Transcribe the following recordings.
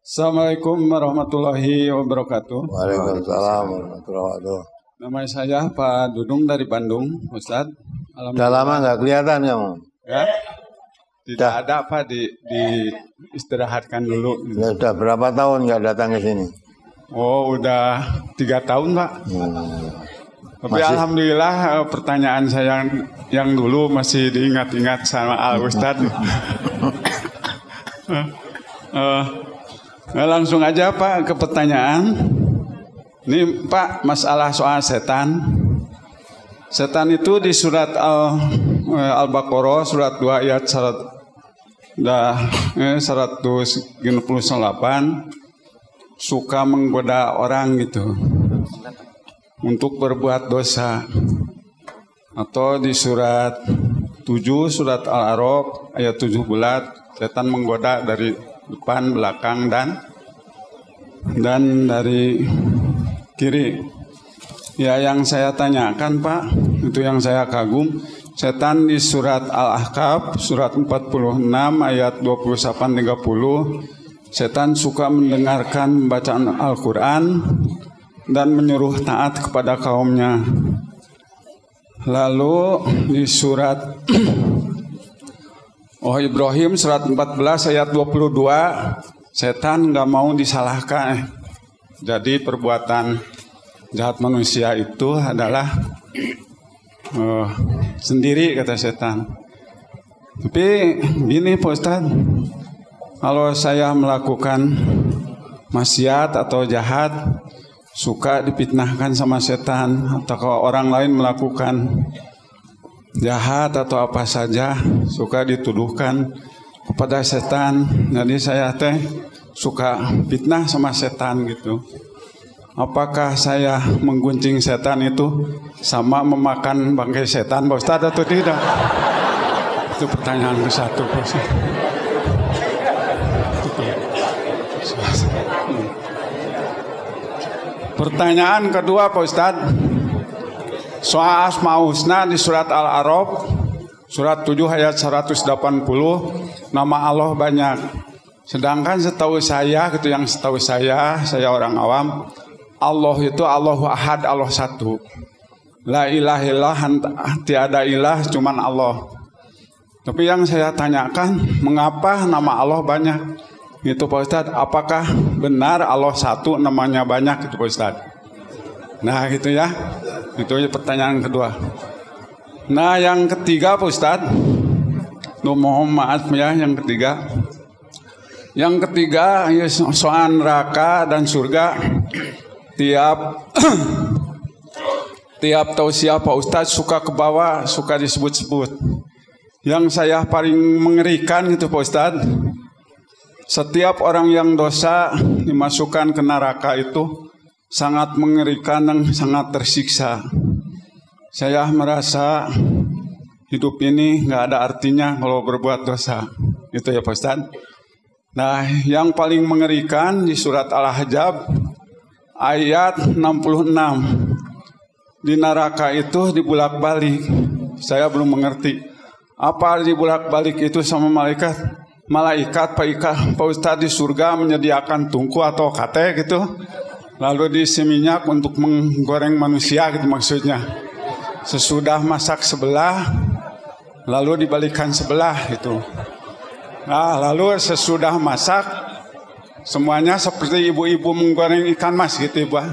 Assalamualaikum warahmatullahi wabarakatuh. Waalaikumsalam warahmatullahi wabarakatuh. Nama saya Pak Dudung dari Bandung, Ustadz. Udah lama nggak kelihatan kamu? Ya, tidak ada Pak, di istirahatkan dulu. Ya, udah berapa tahun nggak datang ke sini? Oh, udah 3 tahun Pak. Tapi alhamdulillah pertanyaan saya yang dulu masih diingat-ingat sama Al Ustadz. Langsung aja Pak ke pertanyaan. Ini Pak, masalah soal setan. Setan itu di surat Al-Baqarah surat 2 ayat 198 suka menggoda orang gitu untuk berbuat dosa. Atau di surat 7 surat Al-A'raf ayat 17 setan menggoda dari depan, belakang, dan dari kiri. Ya, yang saya tanyakan Pak, itu yang saya kagum. Setan di surat Al-Ahqaf surat 46 ayat 28-30, setan suka mendengarkan bacaan Al-Quran dan menyuruh taat kepada kaumnya. Lalu di surat Ibrahim surat 14 ayat 22, setan nggak mau disalahkan. Jadi perbuatan jahat manusia itu adalah sendiri, kata setan. Tapi gini Pak Ustadz, kalau saya melakukan maksiat atau jahat, suka dipitnahkan sama setan. Atau kalau orang lain melakukan jahat atau apa saja, suka dituduhkan kepada setan. Jadi saya suka fitnah sama setan gitu. Apakah saya menggunjing setan itu sama memakan bangkai setan Pak Ustadz atau tidak? Itu pertanyaan ke satu Pak Ustadz. Pertanyaan kedua Pak Ustadz, soal Asmaul Husna di surat Al-A'raf surat 7 ayat 180, nama Allah banyak. Sedangkan setahu saya orang awam, Allah itu Allahu Ahad, Allah satu. La ilaha illallah, tiada ilah, cuman Allah. Tapi yang saya tanyakan, mengapa nama Allah banyak? Itu Pak Ustadz, apakah benar Allah satu namanya banyak itu Pak Ustadz? Nah gitu ya. Itu pertanyaan kedua. Nah yang ketiga Pak Ustadz, mohon maaf ya, yang ketiga ya, soal neraka dan surga. Tiap tausiah Pak Ustadz suka ke bawah, suka disebut-sebut. Yang saya paling mengerikan itu Pak Ustadz, setiap orang yang dosa dimasukkan ke neraka itu sangat mengerikan dan sangat tersiksa. Saya merasa hidup ini nggak ada artinya kalau berbuat dosa. Itu ya Pak Ustadz. Nah, yang paling mengerikan di surat Al-Ahzab ayat 66. Di neraka itu dibulak-balik. Saya belum mengerti. Apa dibulak-balik itu sama malaikat? Malaikat Pak Ustadz di surga menyediakan tungku atau kate gitu. Lalu diisi minyak untuk menggoreng manusia gitu maksudnya. Sesudah masak sebelah, lalu dibalikan sebelah itu. Nah, lalu sesudah masak, semuanya seperti ibu-ibu menggoreng ikan mas gitu Ibu.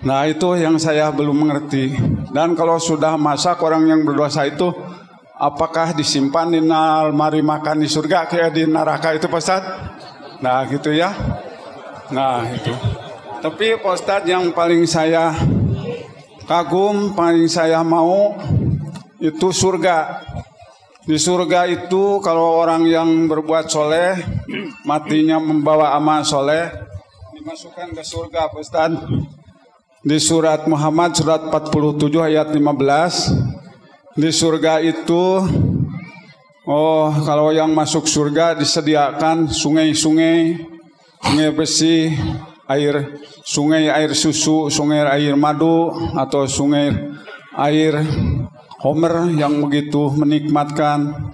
Nah itu yang saya belum mengerti. Dan kalau sudah masak orang yang berdosa itu, apakah disimpan di almari makan di surga kayak di neraka itu Pak Ustadz? Nah gitu ya. Nah itu. Tapi Pak Ustadz yang paling saya kagum, paling saya mau itu surga. Di surga itu kalau orang yang berbuat soleh, matinya membawa amal soleh, dimasukkan ke surga Pak Ustadz. Di surat Muhammad surat 47 ayat 15, di surga itu, kalau yang masuk surga disediakan sungai-sungai, sungai besi, sungai air susu, sungai air madu, atau sungai air Homer yang begitu menikmatkan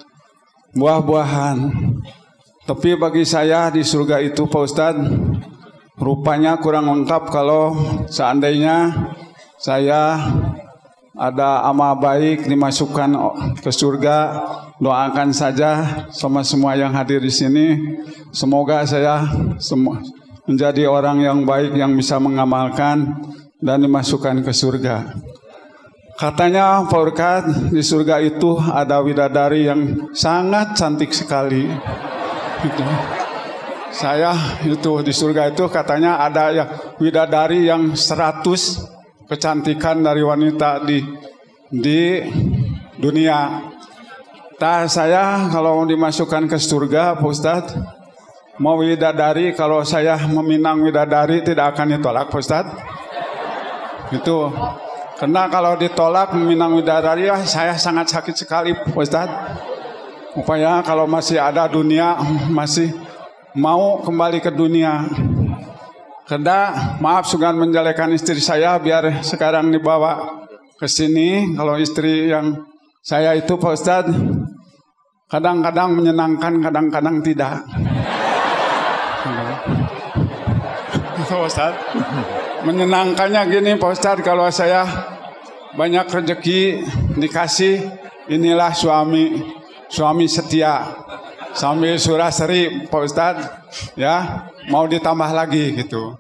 buah-buahan. Tapi bagi saya di surga itu Pak Ustadz, rupanya kurang lengkap kalau seandainya saya ada amal baik dimasukkan ke surga. Doakan saja sama semua yang hadir di sini. Semoga saya menjadi orang yang baik yang bisa mengamalkan dan dimasukkan ke surga. Katanya Pak Ustadz, di surga itu ada widadari yang sangat cantik sekali. Gitu. Saya itu di surga itu katanya ada ya widadari yang 100 kecantikan dari wanita di dunia. Saya kalau dimasukkan ke surga Pak Ustadz, mau widadari, kalau saya meminang widadari tidak akan ditolak Pak Ustadz. Itu karena kalau ditolak meminang widadari ya saya sangat sakit sekali Pak Ustadz. Upaya kalau masih ada dunia, masih mau kembali ke dunia. Karena maaf sugan menjelekan istri saya, biar sekarang dibawa ke sini. Kalau istri yang saya itu Pak Ustadz, kadang-kadang menyenangkan, kadang-kadang tidak. Pak Ustadz, menyenangkannya gini Pak Ustadz, kalau saya banyak rezeki dikasih, inilah suami setia sambil surah seri Pak Ustadz, ya mau ditambah lagi gitu.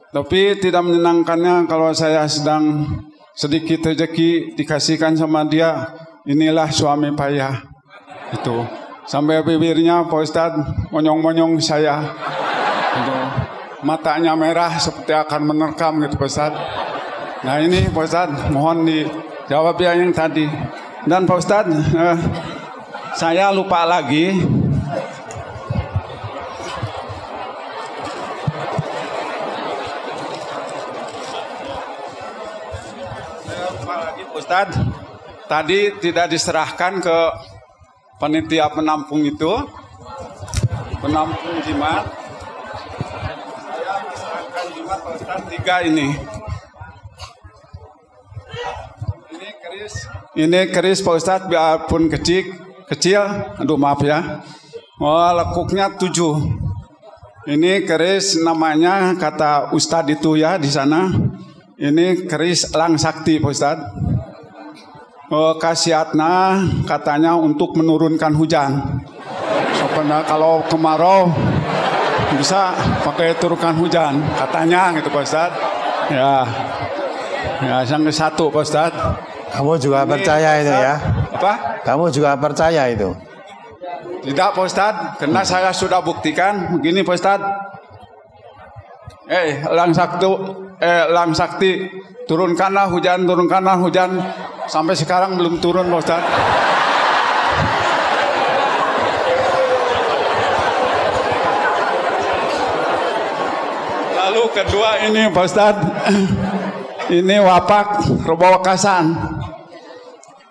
Tapi tidak menyenangkannya kalau saya sedang sedikit rezeki dikasihkan sama dia, inilah suami payah itu. Sampai bibirnya Pak Ustadz monyong-monyong saya gitu. Matanya merah seperti akan menerkam gitu Pak Ustadz. Nah ini Pak Ustadz mohon dijawab ya yang tadi. Dan Pak Ustadz, saya lupa lagi. Ustadz, tadi tidak diserahkan ke panitia penampung itu, penampung jimat. Saya diserahkan jimat Pak Ustadz 3 ini. Ini keris Pak Ustadz, biarpun kecil, aduh maaf ya. Oh, lekuknya 7. Ini keris namanya kata Ustadz itu ya di sana. Ini keris elang sakti Pak Ustadz. Khasiatnya katanya untuk menurunkan hujan. Sebenarnya kalau kemarau bisa pakai turunkan hujan katanya gitu Pak Ustadz. Ya yang ke-1 Pak Ustadz. Kamu juga percaya itu ya? Apa? Kamu juga percaya itu? Tidak Pak Ustadz, karena saya sudah buktikan begini Pak Ustadz. Elang sakti, turunkanlah hujan, sampai sekarang belum turun Pak Ustadz. Lalu kedua ini Pak Ustadz, ini wapak Rebo Wakasan.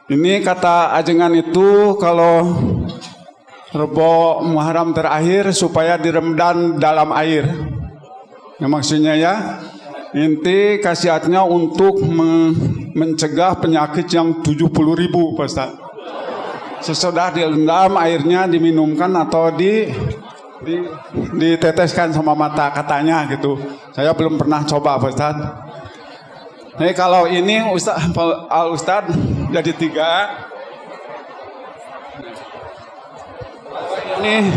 Ini kata ajengan itu kalau Rebo Muharram terakhir supaya direndam dalam air. Yang maksudnya ya, inti khasiatnya untuk mencegah penyakit yang 70.000 Pak Ustaz. Sesudah direndam airnya diminumkan atau diteteskan sama mata katanya gitu. Saya belum pernah coba Pak Ustaz. Nah kalau ini Ustaz jadi 3. Ini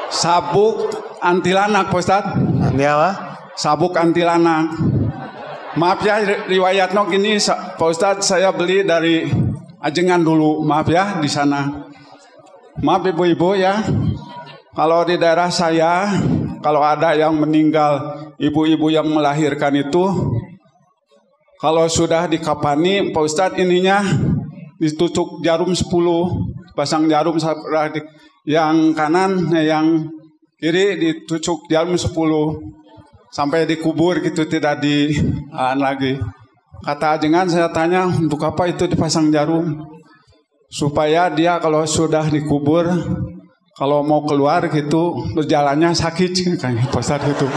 sabuk anti lanak Pak Ustaz. Anti apa? Sabuk anti lanak. Maaf ya riwayatnya gini Pak Ustaz, saya beli dari ajengan dulu. Maaf ya di sana. Maaf ibu-ibu ya. Kalau di daerah saya, kalau ada yang meninggal, ibu-ibu yang melahirkan itu, kalau sudah dikapani, Pak Ustadz ininya ditutup jarum 10, pasang jarum yang kanan, yang kiri ditutup jarum 10, sampai dikubur gitu, tidak lagi. Kata ajengan saya tanya, untuk apa itu dipasang jarum? Supaya dia kalau sudah dikubur, kalau mau keluar gitu, berjalannya sakit, kayak Pak Ustadz itu,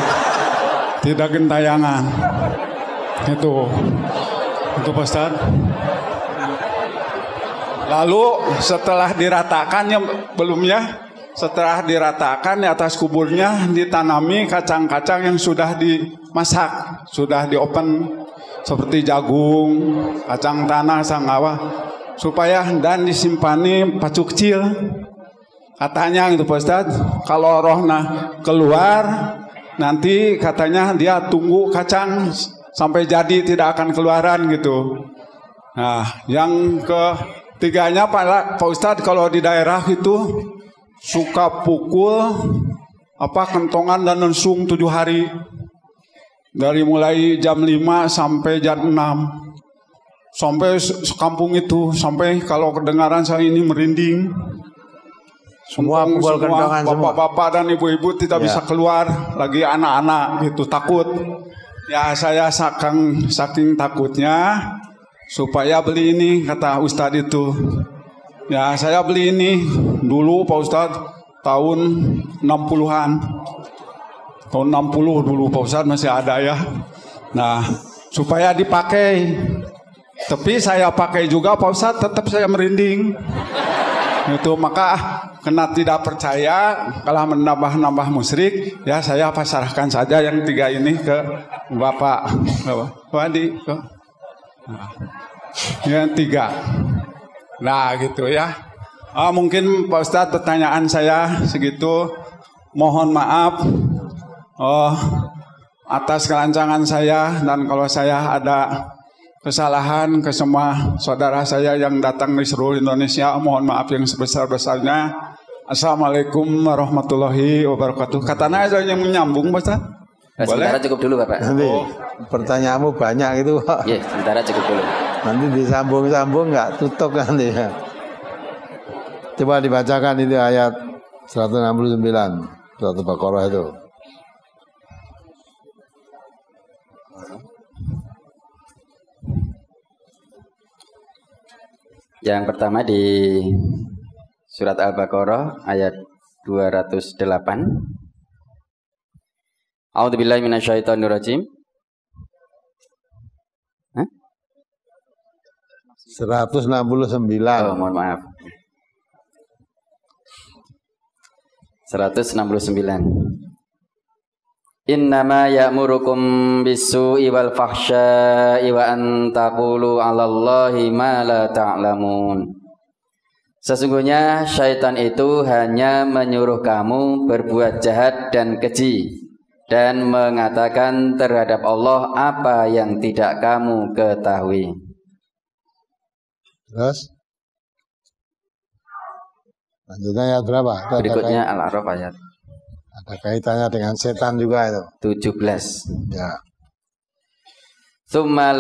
tidak gentayangan. Itu Pak Ustadz. Lalu setelah diratakannya belum ya, Setelah diratakan di atas kuburnya ditanami kacang-kacang yang sudah dimasak, sudah diopen seperti jagung, kacang tanah, sanggawa, supaya dan disimpani pacu kecil. Katanya gitu Pak Ustadz, kalau rohna keluar nanti katanya dia tunggu kacang sampai jadi tidak akan keluaran gitu. Nah, yang ketiganya Pak Ustadz, kalau di daerah itu suka pukul kentongan dan nensung 7 hari. Dari mulai jam 5 sampai jam 6. Sampai sekampung itu, sampai kalau kedengaran saya ini merinding. Semua pukul kentongan semua. Bapak-bapak dan ibu-ibu tidak bisa keluar, lagi anak-anak gitu takut. Ya saya saking takutnya supaya beli ini, kata Ustadz itu. Ya saya beli ini dulu Pak Ustadz tahun 60-an. Tahun 60 dulu Pak Ustadz masih ada ya. Nah supaya dipakai. Tapi saya pakai juga Pak Ustadz, tetap saya merinding. Itu maka kena tidak percaya kalau menambah-nambah musyrik, ya saya pasrahkan saja yang 3 ini ke Bapak Wadi. Yang 3. Nah gitu ya. Mungkin Pak Ustadz pertanyaan saya segitu. Mohon maaf atas kelancangan saya, dan kalau saya ada kesalahan ke semua saudara saya yang datang di seluruh Indonesia, mohon maaf yang sebesar-besarnya. Assalamualaikum warahmatullahi wabarakatuh. Katanya ada yang menyambung Pak Ustaz? Sementara cukup dulu Bapak. Nanti pertanyaanmu banyak itu. Iya, sementara cukup dulu. Nanti disambung-sambung nggak tutup nanti ya. Coba dibacakan itu ayat 169 surat Al-Baqarah itu. Yang pertama di surat Al-Baqarah ayat 208. A'udzubillahi minasyaitonirrajim. 169. Oh, mohon maaf. 169. Innama ya'murukum bis-su'i wal fahsya'i wa an taqulu 'alallahi ma la ta'lamun. Sesungguhnya syaitan itu hanya menyuruh kamu berbuat jahat dan keji dan mengatakan terhadap Allah apa yang tidak kamu ketahui. Terus lanjutnya ayat berapa? Berikutnya Al-A'raf ayat ada kaitannya dengan setan juga itu. 17. Ya. Tsumma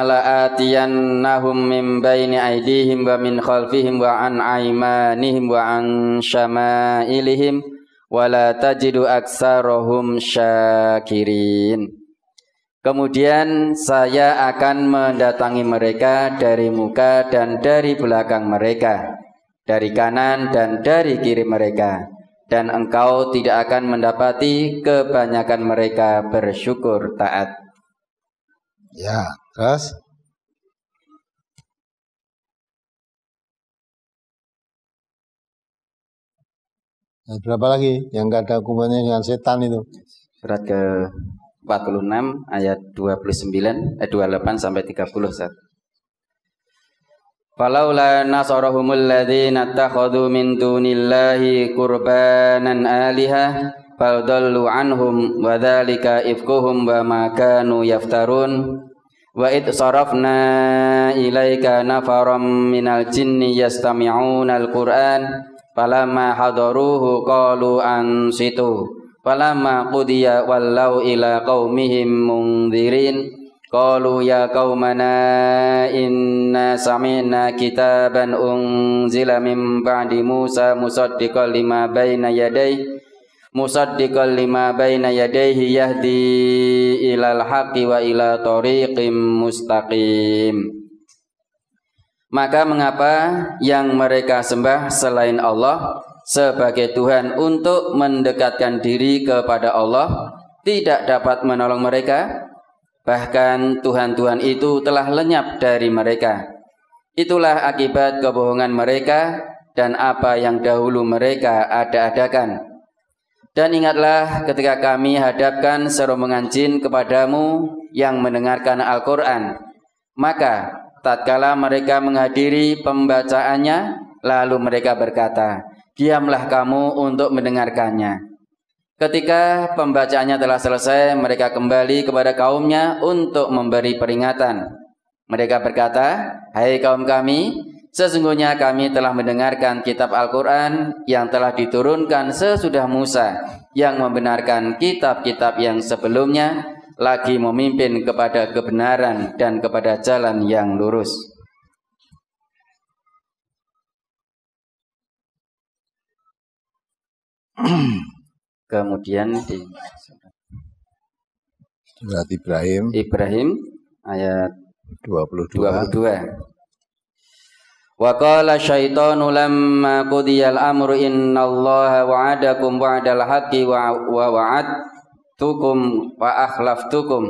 la atiyannahum min baini aydihim wa min khalfihim wa an aymanihim wa an syama'ilihim wa la tajidu aktsarahum syakirin. Kemudian saya akan mendatangi mereka dari muka dan dari belakang mereka, dari kanan dan dari kiri mereka, dan engkau tidak akan mendapati kebanyakan mereka bersyukur taat. Ya, terus berapa lagi yang gak ada hubungannya dengan setan itu? Surat ke 46 ayat 29 28 sampai 30 Ustaz. Falaula nasarahumul ladzina takhadhu min dunillahi qurbanan alihah fadallu anhum wa dzalika ifkuhum wa ma kanu yaftarun wa id sarafna ilaika nafaram minal jinni yastami'una al-Qur'an falamma hadaruhu qalu ansitu falamma qudiya wallau ila qaumihim mundzirin qalu ya qaumana inna sami'na kitaban unzila min ba'di Musa musaddiqan lima baina yadayhi yahdi ilal haqqi wa ila tariqim mustaqim. Maka mengapa yang mereka sembah selain Allah sebagai Tuhan untuk mendekatkan diri kepada Allah tidak dapat menolong mereka? Bahkan Tuhan-Tuhan itu telah lenyap dari mereka. Itulah akibat kebohongan mereka dan apa yang dahulu mereka ada-adakan. Dan ingatlah ketika kami hadapkan serombongan jin kepadamu yang mendengarkan Al-Quran. Maka tatkala mereka menghadiri pembacaannya, lalu mereka berkata, diamlah kamu untuk mendengarkannya. Ketika pembacaannya telah selesai, mereka kembali kepada kaumnya untuk memberi peringatan. Mereka berkata, hai kaum kami, sesungguhnya kami telah mendengarkan kitab Al-Quran yang telah diturunkan sesudah Musa, yang membenarkan kitab-kitab yang sebelumnya, lagi memimpin kepada kebenaran dan kepada jalan yang lurus. Kemudian di Surat Ibrahim ayat 22. Wa qala syaitanu lamma qudiyal amru innallaha wa'adakum wa'dal haqqi wa wa'adtukum wa akhlaftukum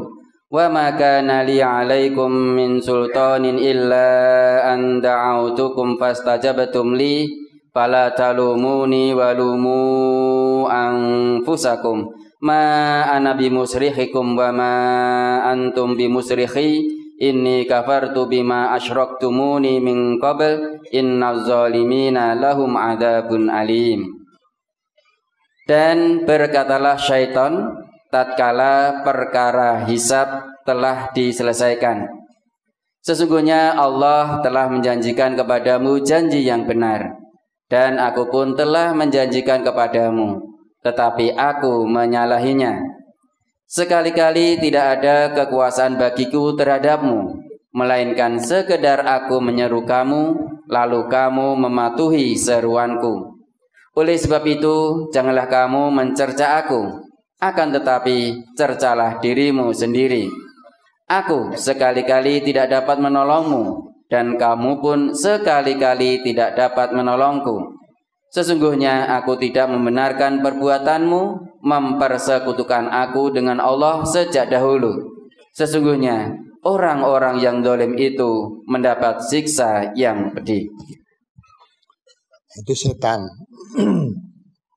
wa ma kana li 'alaikum min sultanin illa an da'autukum fastajabtum li fala talumuni walumu anfusakum ma ana bimusrihikum wa ma antum bimusrihi inni kafartu bima asyraktumuni min qabl innaz zalimina lahum adzabun alim. Dan berkatalah syaitan tatkala perkara hisab telah diselesaikan, sesungguhnya Allah telah menjanjikan kepadamu janji yang benar, dan aku pun telah menjanjikan kepadamu, tetapi aku menyalahinya. Sekali-kali tidak ada kekuasaan bagiku terhadapmu, melainkan sekedar aku menyeru kamu, lalu kamu mematuhi seruanku. Oleh sebab itu, janganlah kamu mencerca aku, akan tetapi cercalah dirimu sendiri. Aku sekali-kali tidak dapat menolongmu, dan kamu pun sekali-kali tidak dapat menolongku. Sesungguhnya aku tidak membenarkan perbuatanmu mempersekutukan aku dengan Allah sejak dahulu. Sesungguhnya orang-orang yang zalim itu mendapat siksa yang pedih. Itu setan.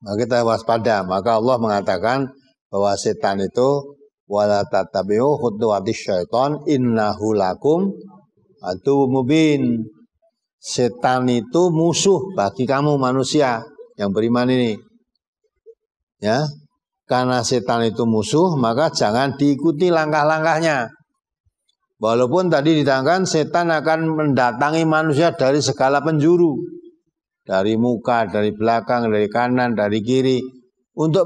Maka kita waspada. Maka Allah mengatakan bahwa setan itu wala tattabi'u khutuwatis syaitan innahu lakum adu mubin. Setan itu musuh bagi kamu manusia yang beriman ini. Ya. Karena setan itu musuh, maka jangan diikuti langkah-langkahnya. Walaupun tadi diterangkan setan akan mendatangi manusia dari segala penjuru. Dari muka, dari belakang, dari kanan, dari kiri. Untuk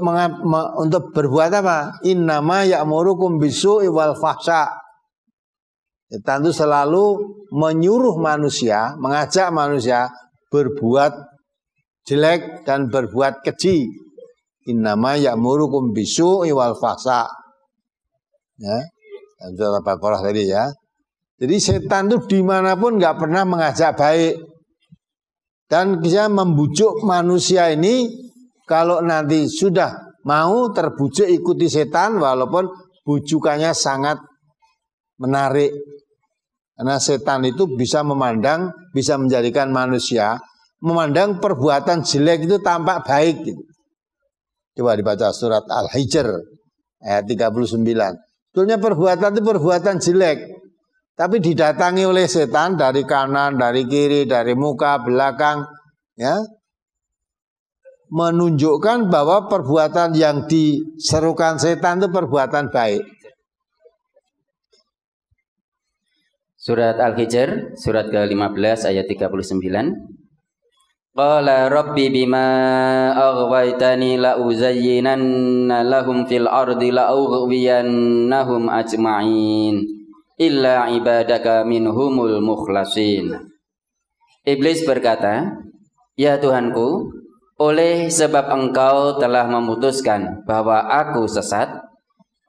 berbuat apa? Innama ya'murukum bisu'i wal fahsya. Setan itu selalu menyuruh manusia, mengajak manusia berbuat jelek dan berbuat keji. Innama ya'murukum bisu'i wal fahsya. Ya, dan surat Al-Baqarah tadi ya. Jadi setan itu dimanapun nggak pernah mengajak baik. Dan bisa membujuk manusia ini kalau nanti sudah mau terbujuk ikuti setan walaupun bujukannya sangat menarik. Karena setan itu bisa memandang, bisa menjadikan manusia memandang perbuatan jelek itu tampak baik. Coba dibaca surat Al-Hijr ayat 39. Sebetulnya perbuatan itu perbuatan jelek, tapi didatangi oleh setan dari kanan, dari kiri, dari muka, belakang, ya, menunjukkan bahwa perbuatan yang diserukan setan itu perbuatan baik. Surat Al-Hijr, surat ke-15 ayat 39. Qala rabbi bima aghwaytani la uzayyinanna lahum fil ardi la ughwiyannahum ajma'in illa ibadaka minhumul mukhlasin. Iblis berkata, ya Tuhanku, oleh sebab engkau telah memutuskan bahwa aku sesat,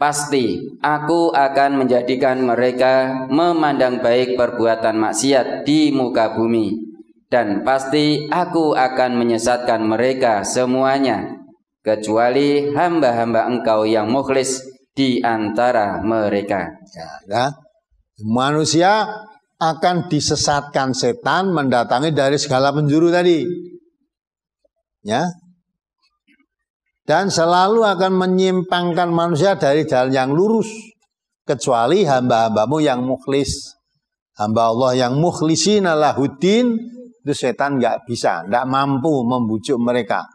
pasti aku akan menjadikan mereka memandang baik perbuatan maksiat di muka bumi. Dan pasti aku akan menyesatkan mereka semuanya, kecuali hamba-hamba engkau yang mukhlis di antara mereka. Ya. Manusia akan disesatkan setan mendatangi dari segala penjuru tadi. Ya. Dan selalu akan menyimpangkan manusia dari jalan yang lurus. Kecuali hamba-hambamu yang mukhlis. Hamba Allah yang mukhlisin lahuddin, itu setan nggak bisa, nggak mampu membujuk mereka.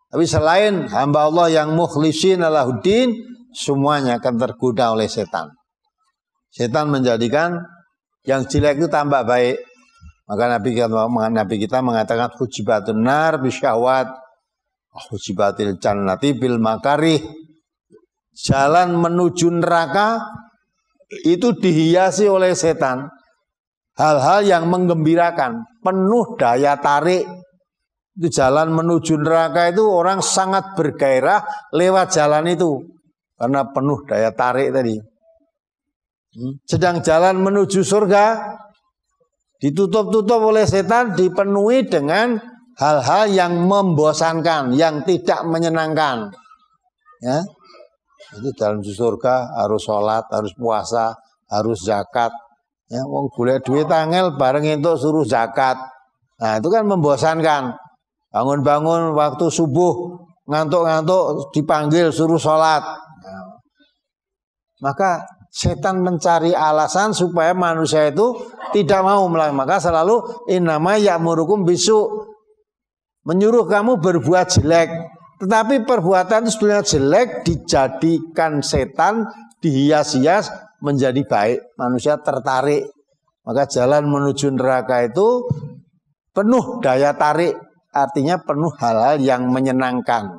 Tapi selain hamba Allah yang mukhlisin lahuddin, semuanya akan tergoda oleh setan. Setan menjadikan yang jelek itu tambah baik. Maka Nabi kita mengatakan hujibatun nar bisyahwat, hujibatil jannati bil makarih. Jalan menuju neraka itu dihiasi oleh setan. Hal-hal yang menggembirakan, penuh daya tarik. Itu jalan menuju neraka itu orang sangat bergairah lewat jalan itu. Karena penuh daya tarik tadi. Sedang jalan menuju surga ditutup-tutup oleh setan, dipenuhi dengan hal-hal yang membosankan, yang tidak menyenangkan. Ya. Itu jalan menuju surga harus sholat, harus puasa, harus zakat. Ya, wong golek duit angel bareng entuk suruh zakat. Nah, itu kan membosankan. Bangun-bangun waktu subuh, ngantuk-ngantuk dipanggil suruh sholat. Nah, maka setan mencari alasan supaya manusia itu tidak mau melakukan. Maka selalu innama ya'murukum bisu, menyuruh kamu berbuat jelek. Tetapi perbuatan itu sebenarnya jelek dijadikan setan, dihias-hias menjadi baik. Manusia tertarik. Maka jalan menuju neraka itu penuh daya tarik. Artinya penuh hal-hal yang menyenangkan.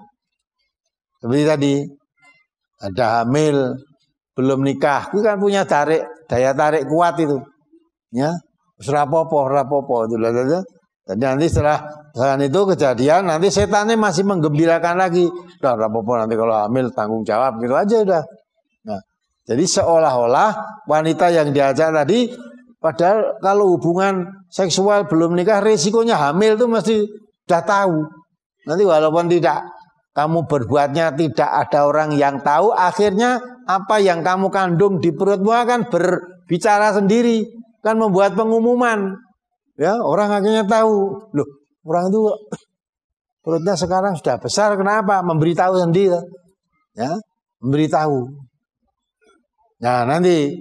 Seperti tadi, ada hamil, belum nikah, itu kan punya daya tarik kuat itu. Ya, rapopo itu. Jadi nanti setelah itu kejadian, nanti setannya masih menggembirakan lagi. Udah rapopo nanti kalau hamil tanggung jawab gitu aja udah. Nah, jadi seolah-olah wanita yang diajak tadi, padahal kalau hubungan seksual belum nikah resikonya hamil itu mesti sudah tahu. Nanti walaupun tidak kamu berbuatnya tidak ada orang yang tahu, akhirnya apa yang kamu kandung di perutmu akan berbicara sendiri, kan membuat pengumuman. Ya, orang akhirnya tahu. Loh, orang itu perutnya sekarang sudah besar, kenapa? Memberitahu sendiri. Ya, memberitahu. Nah, nanti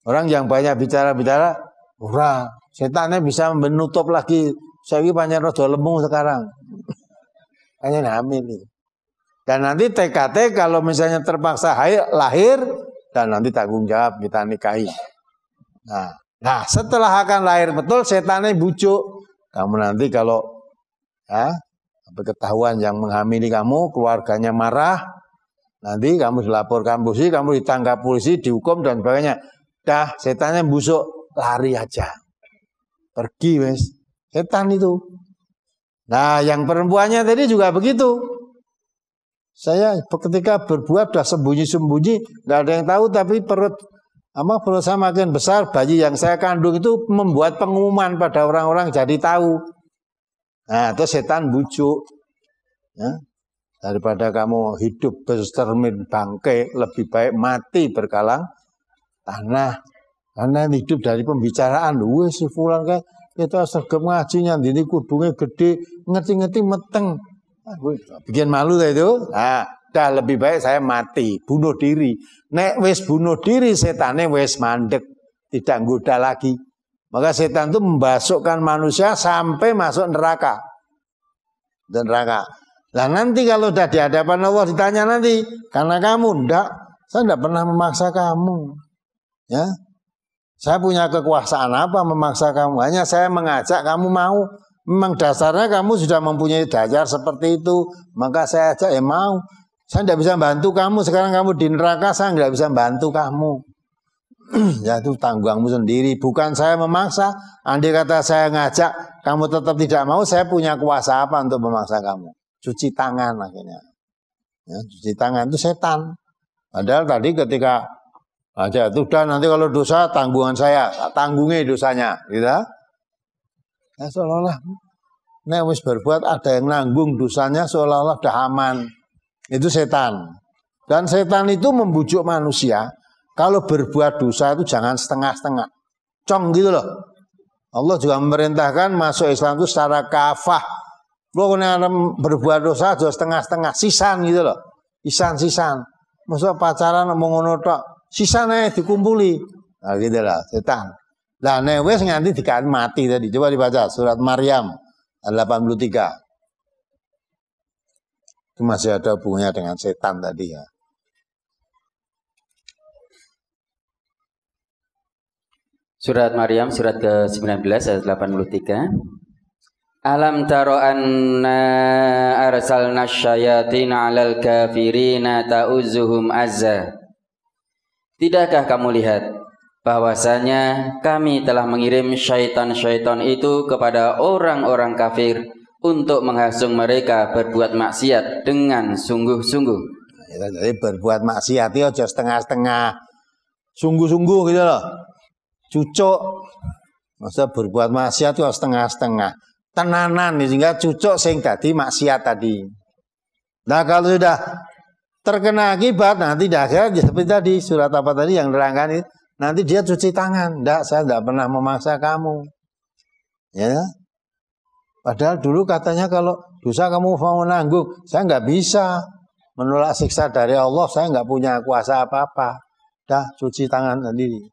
orang yang banyak bicara-bicara, ora, setannya bisa menutup lagi. Saya ini banyak rodo lemu sekarang. Hanya hamil nih. Dan nanti TKT kalau misalnya terpaksa lahir, dan nanti tanggung jawab kita nikahi. Nah, setelah akan lahir betul, setannya bujuk. Kamu nanti kalau ketahuan yang menghamili kamu, keluarganya marah, nanti kamu dilaporkan polisi, kamu ditangkap polisi, dihukum dan sebagainya. Dah, setannya busuk, lari aja. Pergi wes. Setan itu. Nah, yang perempuannya tadi juga begitu. Saya ketika berbuat sudah sembunyi-sembunyi, nggak ada yang tahu, tapi perut saya makin besar, bayi yang saya kandung itu membuat pengumuman pada orang-orang jadi tahu. Nah, itu setan bujuk. Ya, daripada kamu hidup bercermin bangkai, lebih baik mati berkalang tanah. Karena hidup dari pembicaraan, si fulan kayak kita sergap ngajinya, ini kudungnya gede, ngerti-ngerti meteng. Bikin malu itu. Nah, dah lebih baik saya mati, bunuh diri. Nek wis bunuh diri, setannya wis mandek, tidak goda lagi. Maka setan itu membasukkan manusia sampai masuk neraka. Dan neraka. Nah, nanti kalau sudah di hadapan Allah ditanya nanti, karena kamu saya tidak pernah memaksa kamu. Ya. Saya punya kekuasaan apa memaksa kamu? Hanya saya mengajak kamu mau. Memang dasarnya kamu sudah mempunyai dasar seperti itu. Maka saya ajak mau. Saya tidak bisa bantu kamu. Sekarang kamu di neraka, saya tidak bisa bantu kamu. Ya itu tanggungmu sendiri. Bukan saya memaksa. Andai kata saya ngajak, kamu tetap tidak mau, saya punya kuasa apa untuk memaksa kamu? Cuci tangan akhirnya. Ya, cuci tangan itu setan. Padahal tadi ketika aja sudah nanti kalau dosa tanggungan saya, tanggungi dosanya, gitu. Ya seolah-olah nek wis berbuat ada yang nanggung dosanya seolah-olah dah aman. Itu setan. Dan setan itu membujuk manusia kalau berbuat dosa itu jangan setengah-setengah. Cong gitu loh. Allah juga memerintahkan masuk Islam itu secara kafah. Lo kena berbuat dosa aja setengah-setengah, sisan gitu loh. Sisan. Masa pacaran mau ngono tok, sisan ae dikumpuli. Nah gitu lah, setan. Lah nek wis nganti dikan mati tadi. Coba dibaca surat Maryam 83. Itu masih ada hubungannya dengan setan tadi ya. Surat Maryam surat ke-19 ayat 83. Alam taro anna arsalna syayatin 'alal kafirina ta'uzuhum azza. Tidakkah kamu lihat bahwasanya kami telah mengirim syaitan-syaitan itu kepada orang-orang kafir untuk menghasung mereka berbuat maksiat dengan sungguh-sungguh. Jadi berbuat maksiat itu aja setengah-setengah, sungguh-sungguh gitu loh. Cucuk, masa berbuat maksiat itu setengah-setengah, tenanan sehingga cucuk sing dadi maksiat tadi. Nah kalau sudah terkena akibat nanti dah seperti tadi surat apa tadi yang nerangkan itu, nanti dia cuci tangan. Enggak, saya tidak pernah memaksa kamu. Ya. Padahal dulu katanya kalau dosa kamu mau menanggung, saya nggak bisa menolak siksa dari Allah, saya nggak punya kuasa apa-apa. Dah cuci tangan sendiri.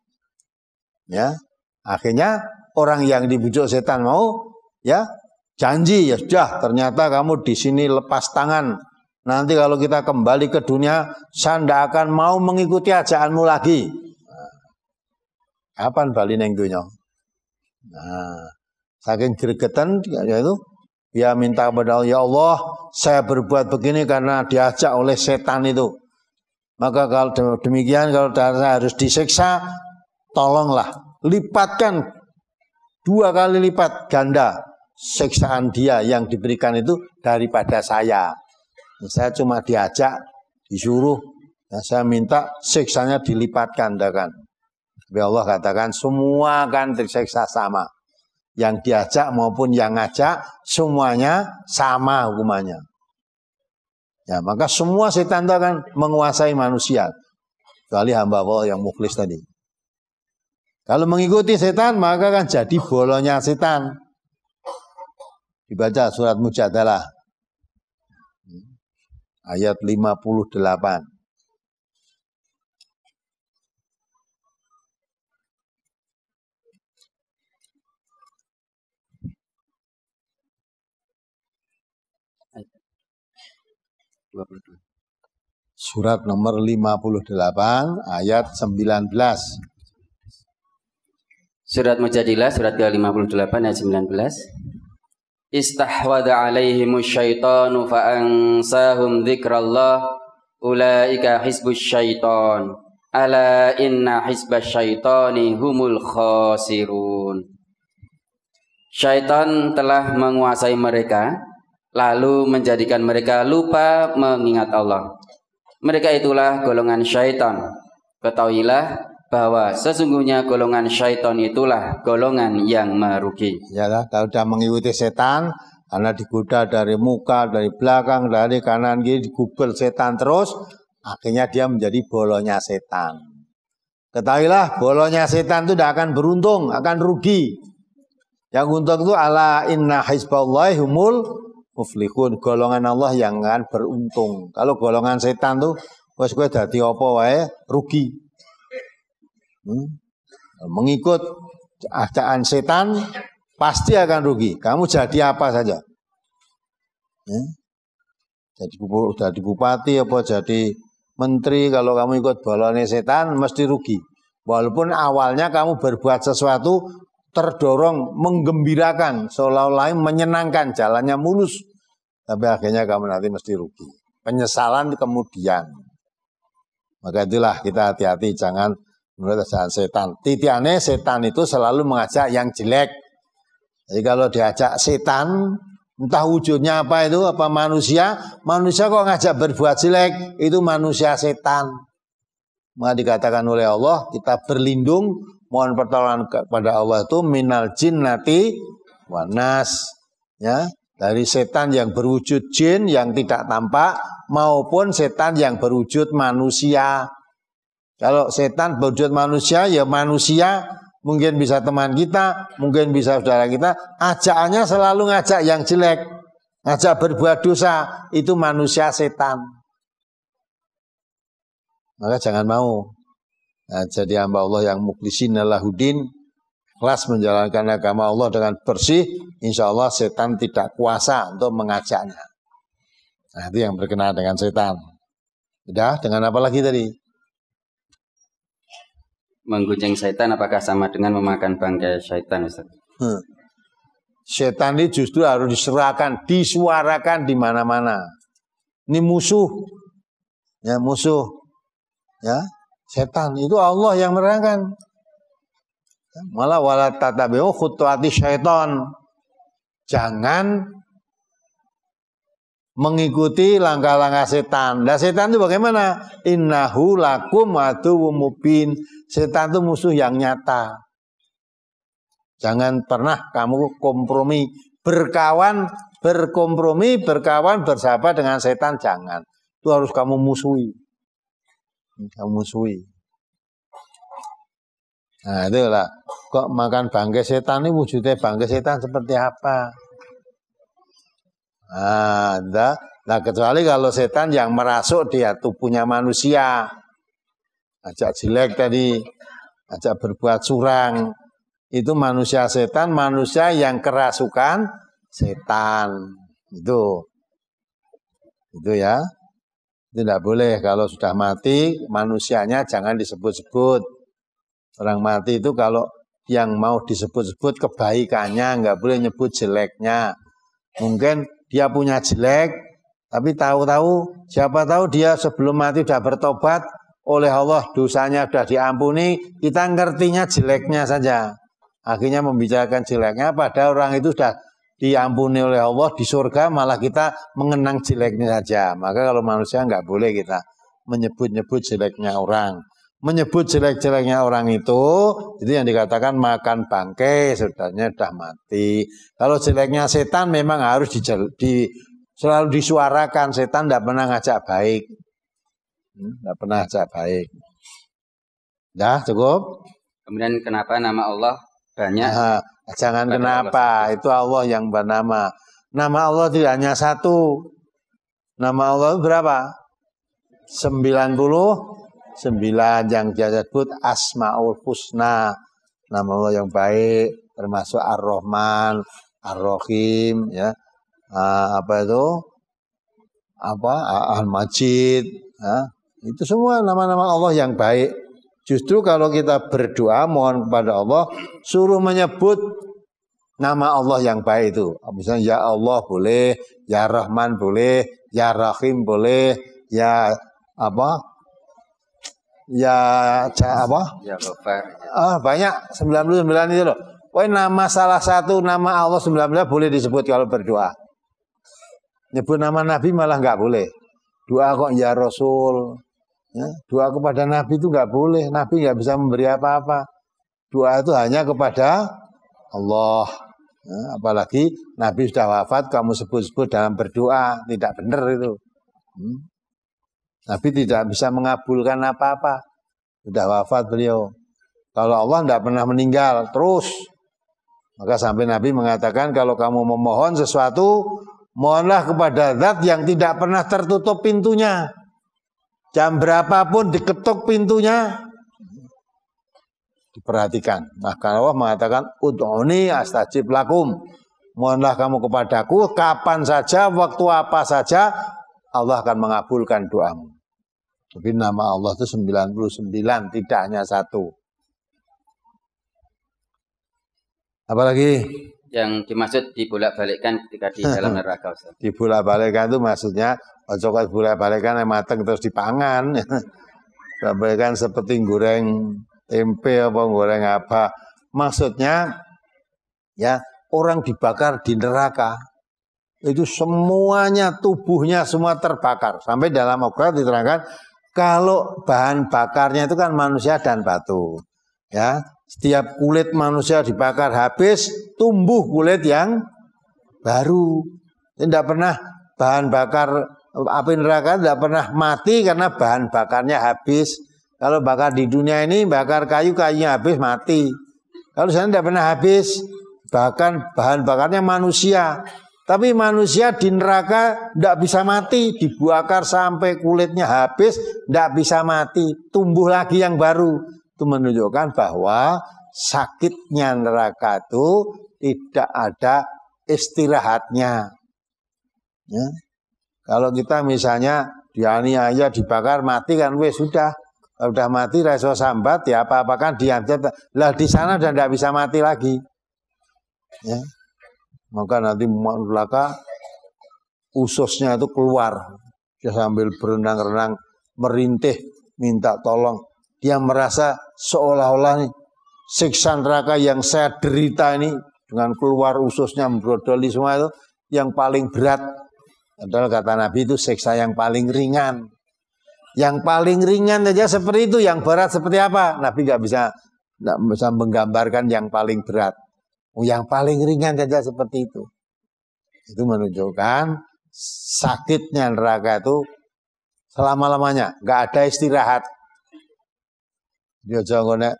Ya, akhirnya orang yang dibujuk setan mau, ya janji ya sudah. Ternyata kamu di sini lepas tangan. Nanti kalau kita kembali ke dunia, saya tidak akan mau mengikuti ajaanmu lagi. Kapan bali neng dunia? Nah, saking gregetan yaitu dia minta kepada Allah, ya Allah, saya berbuat begini karena diajak oleh setan itu. Maka kalau demikian, kalau saya harus disiksa, tolonglah lipatkan 2 kali lipat ganda siksaan dia yang diberikan itu daripada saya. Saya cuma diajak, disuruh, ya saya minta siksanya dilipat gandakan. Tapi Allah katakan semua akan tersiksa sama. Yang diajak maupun yang ngajak semuanya sama hukumannya. Ya, maka semua setan itu akan menguasai manusia. Kecuali hamba Allah yang mukhlis tadi. Kalau mengikuti setan maka akan jadi bolanya setan. Dibaca surat Mujadalah ayat 58. Surat nomor 58 ayat 19. Surat Mujadilah surat ke-58 ayat 19. Istahwadha alaihimus syaitanu fa'ansahum dzikrallah ulaika hizbus syaitan ala inna hizbas syaitani humul khasirun. Syaitan telah menguasai mereka lalu menjadikan mereka lupa mengingat Allah. Mereka itulah golongan syaitan. Ketahuilah bahwa sesungguhnya golongan syaitan itulah golongan yang merugi. Ya, kalau sudah mengikuti setan, karena digoda dari muka, dari belakang, dari kanan, kiri, digubel setan terus, akhirnya dia menjadi bolonya setan. Ketahuilah, bolonya setan itu tidak akan beruntung, akan rugi. Yang untung itu ala inna hizballahi humul muflihun, golongan Allah yang akan beruntung. Kalau golongan setan tuh wis kowe dadi apa wae rugi. Mengikut ajakan setan pasti akan rugi. Kamu jadi apa saja. Jadi bupati apa jadi menteri, kalau kamu ikut bolone setan mesti rugi. Walaupun awalnya kamu berbuat sesuatu terdorong menggembirakan, seolah-olah menyenangkan, jalannya mulus, tapi akhirnya kamu nanti mesti rugi. Penyesalan kemudian. Maka itulah kita hati-hati, jangan menurut ajaran setan. Titiannya setan itu selalu mengajak yang jelek. Jadi kalau diajak setan, entah wujudnya apa itu, apa manusia kok ngajak berbuat jelek, itu manusia setan. Maka dikatakan oleh Allah, kita berlindung, mohon pertolongan kepada Allah itu minal jinnati wanas, ya, dari setan yang berwujud jin yang tidak tampak maupun setan yang berwujud manusia. Kalau setan berwujud manusia, ya manusia, mungkin bisa teman kita, mungkin bisa saudara kita, ajakannya selalu ngajak yang jelek. ngajak berbuat dosa, itu manusia setan. Maka jangan mau. Nah, jadi hamba Allah yang mukhlisin lahudin, ikhlas menjalankan agama Allah dengan bersih, insya Allah setan tidak kuasa untuk mengajaknya. Nah, itu yang berkenaan dengan setan. Udah, dengan apa lagi tadi? Menggunjing syaitan apakah sama dengan memakan bangkai syaitan, Ustaz? Setan ini justru harus diserahkan, disuarakan di mana-mana. Ini musuh. Ya, musuh. Ya, setan itu Allah yang menerangkan. Malah wala tatabi'u khutuwati syaitan. Jangan mengikuti langkah-langkah setan. Nah, setan itu bagaimana? Innahu lakum aduwwum mubin. Setan itu musuh yang nyata. Jangan pernah kamu kompromi, berkompromi, berkawan, bersahabat dengan setan, jangan. Itu harus kamu musuhi. Kamu musuhi. Nah, itulah. Kok makan bangkai setan ini wujudnya bangkai setan seperti apa? Nah, kecuali kalau setan yang merasuk di tubuhnya manusia. Ajak jelek tadi, ajak berbuat curang. Itu manusia setan, manusia yang kerasukan setan. Itu ya. Itu tidak boleh. Kalau sudah mati, manusianya jangan disebut-sebut. Orang mati itu kalau yang mau disebut-sebut kebaikannya, nggak boleh nyebut jeleknya. Mungkin dia punya jelek, tapi tahu-tahu, siapa tahu dia sebelum mati sudah bertobat, oleh Allah dosanya sudah diampuni, kita ngertinya jeleknya saja. Akhirnya membicarakan jeleknya, padahal orang itu sudah diampuni oleh Allah di surga, malah kita mengenang jeleknya saja. Maka kalau manusia nggak boleh kita menyebut-nyebut jeleknya orang. Menyebut jelek-jeleknya orang itu yang dikatakan makan bangkai, saudaranya sudah mati. Kalau jeleknya setan memang harus selalu disuarakan. Setan tidak pernah ngajak baik. Tidak pernah ngajak baik. Dah cukup? Kemudian kenapa nama Allah banyak? Jangan kenapa, itu Allah yang bernama. Nama Allah tidak hanya satu. Nama Allah berapa? 99 yang dia sebut Asmaul Husna. Nama Allah yang baik, termasuk Ar-Rahman, Ar-Rahim, ya. Al-Majid, ya. Itu semua nama-nama Allah yang baik. Justru kalau kita berdoa mohon kepada Allah, suruh menyebut nama Allah yang baik itu. Misalnya ya Allah boleh, ya Rahman boleh, ya Rahim boleh, ya banyak 99 itu loh. Nama salah satu nama Allah 99 boleh disebut kalau berdoa. Nyebut nama Nabi malah nggak boleh. Doa kok ya Rasul. Ya, doa kepada Nabi itu nggak boleh. Nabi nggak bisa memberi apa-apa. Doa itu hanya kepada Allah. Ya, apalagi Nabi sudah wafat, kamu sebut-sebut dalam berdoa, tidak benar itu. Nabi tidak bisa mengabulkan apa-apa. Sudah wafat beliau. Kalau Allah tidak pernah meninggal terus. Maka sampai Nabi mengatakan kalau kamu memohon sesuatu, mohonlah kepada zat yang tidak pernah tertutup pintunya. Jam berapapun diketuk pintunya, diperhatikan. Maka Allah mengatakan, ud'uni astajib lakum. Mohonlah kamu kepadaku kapan saja, waktu apa saja, Allah akan mengabulkan doamu. Tapi nama Allah itu 99, tidak hanya satu. Apalagi? Yang dimaksud dibolak-balikkan ketika di dalam neraka, Ustaz. Dibolak-balikkan itu maksudnya ojo kok dibolak-balikkan yang mateng terus dipangan. Bolak-balikkan seperti goreng tempe apa goreng apa. Maksudnya ya orang dibakar di neraka itu semuanya tubuhnya semua terbakar. Sampai dalam Al-Qur'an diterangkan kalau bahan bakarnya itu kan manusia dan batu. Ya, setiap kulit manusia dibakar habis, tumbuh kulit yang baru. Tidak pernah bahan bakar api neraka tidak pernah mati karena bahan bakarnya habis. Kalau bakar di dunia ini bakar kayu-kayunya habis mati. Kalau sana tidak pernah habis, bahkan bahan bakarnya manusia. Tapi manusia di neraka tidak bisa mati, dibakar sampai kulitnya habis, tidak bisa mati, tumbuh lagi yang baru. Itu menunjukkan bahwa sakitnya neraka itu tidak ada istirahatnya. Ya. Kalau kita misalnya dianiaya, dibakar, mati kan wes sudah mati rasa sambat ya apa-apa kan diambil. Lah di sana sudah tidak bisa mati lagi. Ya. Maka nanti neraka ususnya itu keluar. Dia sambil berenang-renang, merintih, minta tolong. Dia merasa seolah-olah nih, siksa neraka yang saya derita ini dengan keluar ususnya membrodoli semua itu yang paling berat. Padahal kata Nabi itu siksa yang paling ringan. Yang paling ringan saja seperti itu, yang berat seperti apa? Nabi nggak bisa menggambarkan yang paling berat. Yang paling ringan saja seperti itu. Itu menunjukkan sakitnya neraka itu selama-lamanya, nggak ada istirahat. Dia jangan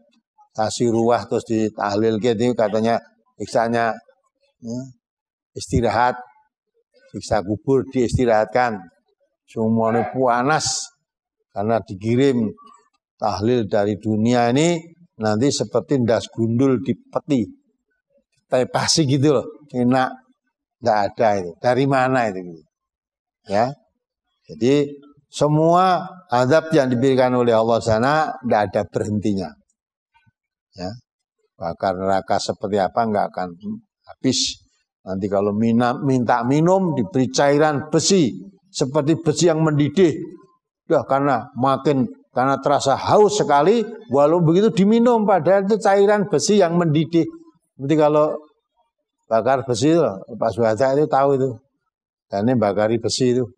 kasih ruah terus ditahlil gitu katanya siksanya istirahat, siksa kubur diistirahatkan. Semuanya panas karena dikirim tahlil dari dunia ini nanti seperti ndas gundul di peti. Pasti gitu loh, enak, tidak ada itu. Dari mana itu? Ya, jadi semua azab yang diberikan oleh Allah sana tidak ada berhentinya. Ya, bakar neraka seperti apa nggak akan habis. Nanti kalau minta minum diberi cairan besi seperti besi yang mendidih. Ya, karena terasa haus sekali, walau begitu diminum padahal itu cairan besi yang mendidih. Nanti kalau bakar besi itu, Pak Suhada itu tahu itu. Dan ini bakari besi itu.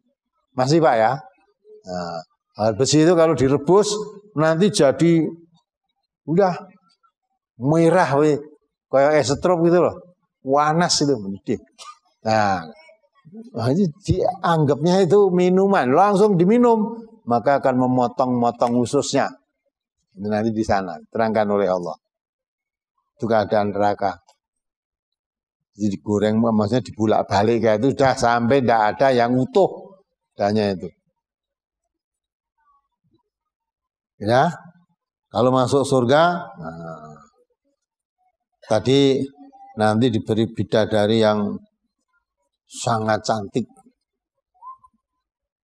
Masih Pak ya? Nah, besi itu kalau direbus nanti jadi udah merah kayak es strop gitu loh. Panas itu mendidih. Nah, ini dianggapnya itu minuman, langsung diminum, maka akan memotong-motong ususnya. Ini nanti di sana terangkan oleh Allah. Itu keadaan neraka. Jadi digoreng, maksudnya dibulak-balik kayak itu sudah sampai tidak ada yang utuh. Hanya itu. Ya, kalau masuk surga, tadi nanti diberi bidadari yang sangat cantik.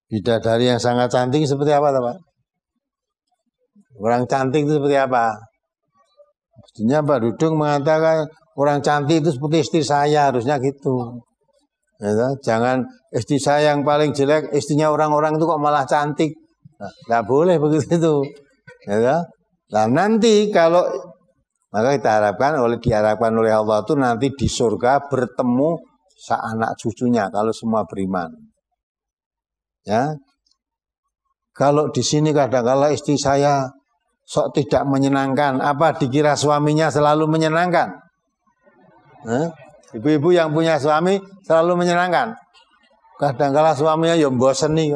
Bidadari yang sangat cantik seperti apa, Pak? Orang cantik itu seperti apa? Mestinya Pak Dudung mengatakan orang cantik itu seperti istri saya, harusnya gitu. Ya, jangan istri saya yang paling jelek, istrinya orang-orang itu kok malah cantik. Nah, nggak boleh begitu itu. Ya, nah nanti kalau maka kita diharapkan oleh Allah itu nanti di surga bertemu anak cucunya kalau semua beriman. Ya, kalau di sini kadang-kala istri saya sok tidak menyenangkan, apa dikira suaminya selalu menyenangkan? Ibu-ibu yang punya suami selalu menyenangkan. Kadang-kala suaminya ya bosen nih.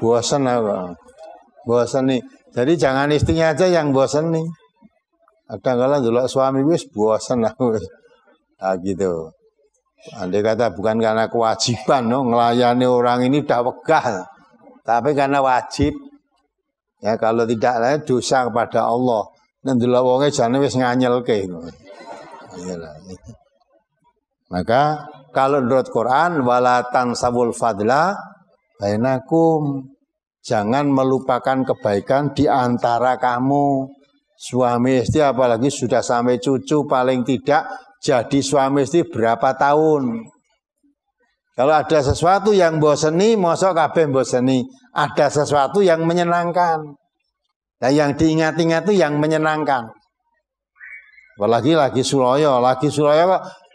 Bosen apa? Bosen nih. Jadi jangan istrinya aja yang bosen nih. Kadang-kala dulu suami wis bosen aku. Nah gitu. Andai kata bukan karena kewajiban ngelayani orang ini udah wegah. Tapi karena wajib. Ya kalau tidak lain dosa kepada Allah. Nek delok wonge jane wis nganyelke. Maka kalau menurut Quran wala tansabul fadla bainakum, jangan melupakan kebaikan di antara kamu. Suami istri apalagi sudah sampai cucu paling tidak jadi suami istri berapa tahun. Kalau ada sesuatu yang boseni, mosok kabeh boseni. Ada sesuatu yang menyenangkan. Nah yang diingat-ingat itu yang menyenangkan. Apalagi lagi Suloyo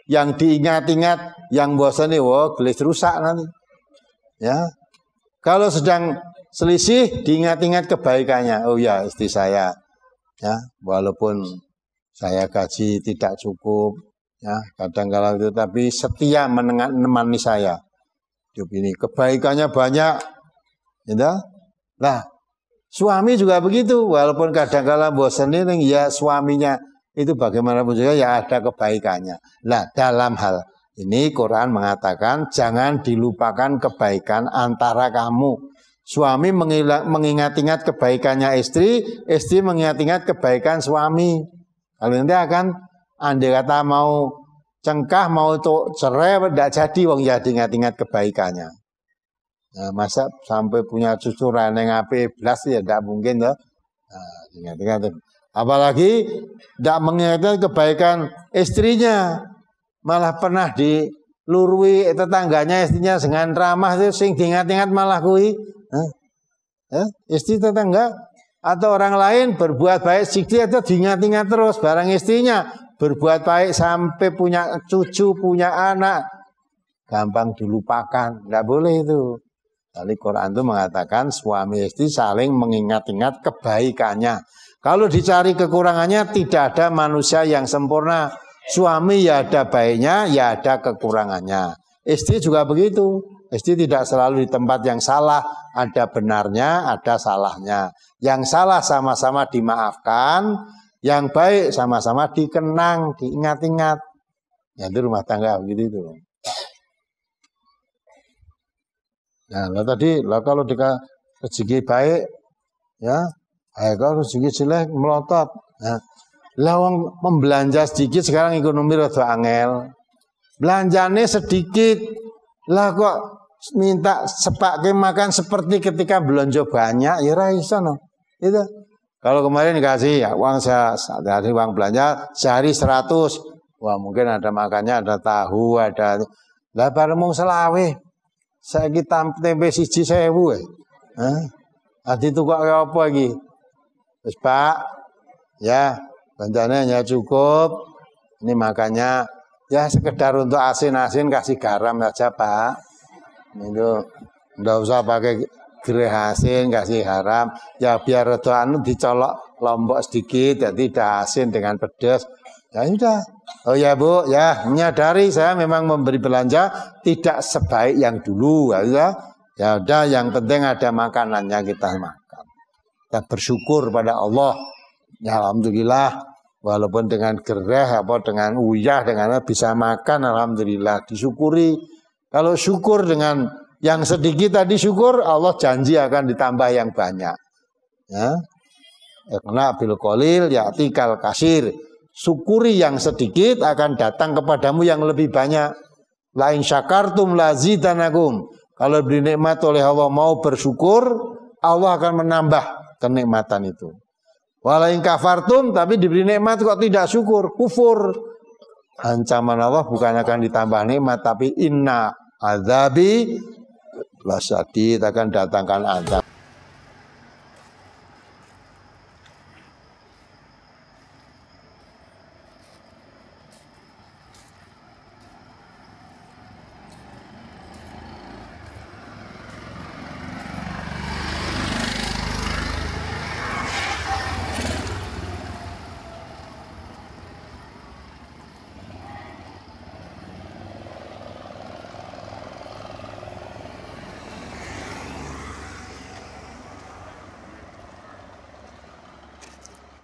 yang diingat-ingat, yang bosan nih, wah gelis rusak nanti. Ya, kalau sedang selisih, diingat-ingat kebaikannya. Oh ya istri saya, ya walaupun saya gaji tidak cukup, ya kadang-kadang itu, tapi setia menemani saya. Hidup ini kebaikannya banyak, ya. Nah, suami juga begitu, walaupun kadang-kadang bosan ini, ya suaminya itu bagaimanapun juga ya ada kebaikannya. Nah dalam hal Ini Quran mengatakan jangan dilupakan kebaikan antara kamu. Suami mengingat-ingat kebaikannya istri, istri mengingat-ingat kebaikan suami. Kalau nanti akan andai kata mau cengkah, mau cerai, tidak jadi wong ya diingat-ingat kebaikannya. Nah, masa sampai punya cucu raneng ape belas ya tidak mungkin ya. Nah, ingat-ingat. Apalagi tidak mengingatkan kebaikan istrinya, malah pernah dilurui tetangganya istrinya dengan ramah itu sing diingat-ingat malah kui. Istri tetangga atau orang lain berbuat baik sedikit itu diingat-ingat terus. Barang istrinya berbuat baik sampai punya cucu, punya anak, gampang dilupakan. Tidak boleh itu. Jadi Quran itu mengatakan suami istri saling mengingat-ingat kebaikannya. Kalau dicari kekurangannya, tidak ada manusia yang sempurna. Suami ya ada baiknya, ya ada kekurangannya. Istri juga begitu. Istri tidak selalu di tempat yang salah. Ada benarnya, ada salahnya. Yang salah sama-sama dimaafkan. Yang baik sama-sama dikenang, diingat-ingat. Ya itu rumah tangga begitu itu. Nah, tadi kalau rezeki baik, ya, kalau rezeki jelek melotot. Nah, lawang membelanja sedikit sekarang ekonomi rada angel. Belanjane sedikit, lah kok minta sepake makan seperti ketika belanja banyak, ya ra iso no. Itu. Kalau kemarin dikasih ya uang dari uang belanja sehari 100, wah mungkin ada makannya, ada tahu, ada. Lah bareng mung selawe. Saiki tempe siji 1000 ya. Adi tukok apa iki? Wis Pak, ya belanjanya hanya cukup. Ini makanya ya sekedar untuk asin-asin kasih garam saja Pak. Itu enggak usah pakai gereh asin kasih garam. Ya biar rada dicolok lombok sedikit jadi tidak asin dengan pedas. Ya sudah. Oh ya Bu, ya menyadari saya memang memberi belanja tidak sebaik yang dulu. Ya udah yang penting ada makanannya kita makan. Kita bersyukur pada Allah. Ya alhamdulillah walaupun dengan gereh apa dengan uyah dengan bisa makan alhamdulillah disyukuri. Kalau syukur dengan yang sedikit tadi syukur Allah janji akan ditambah yang banyak. Ya. Karena bil qalil ya'tikal kasir. Syukuri yang sedikit akan datang kepadamu yang lebih banyak. Lain syakartum lazidanakum. Kalau beri nikmat oleh Allah mau bersyukur, Allah akan menambah kenikmatan itu. Walain kafartum tapi diberi nikmat kok tidak syukur, kufur. Ancaman Allah bukan akan ditambah nikmat tapi inna azabi lasyadid akan datangkan azab.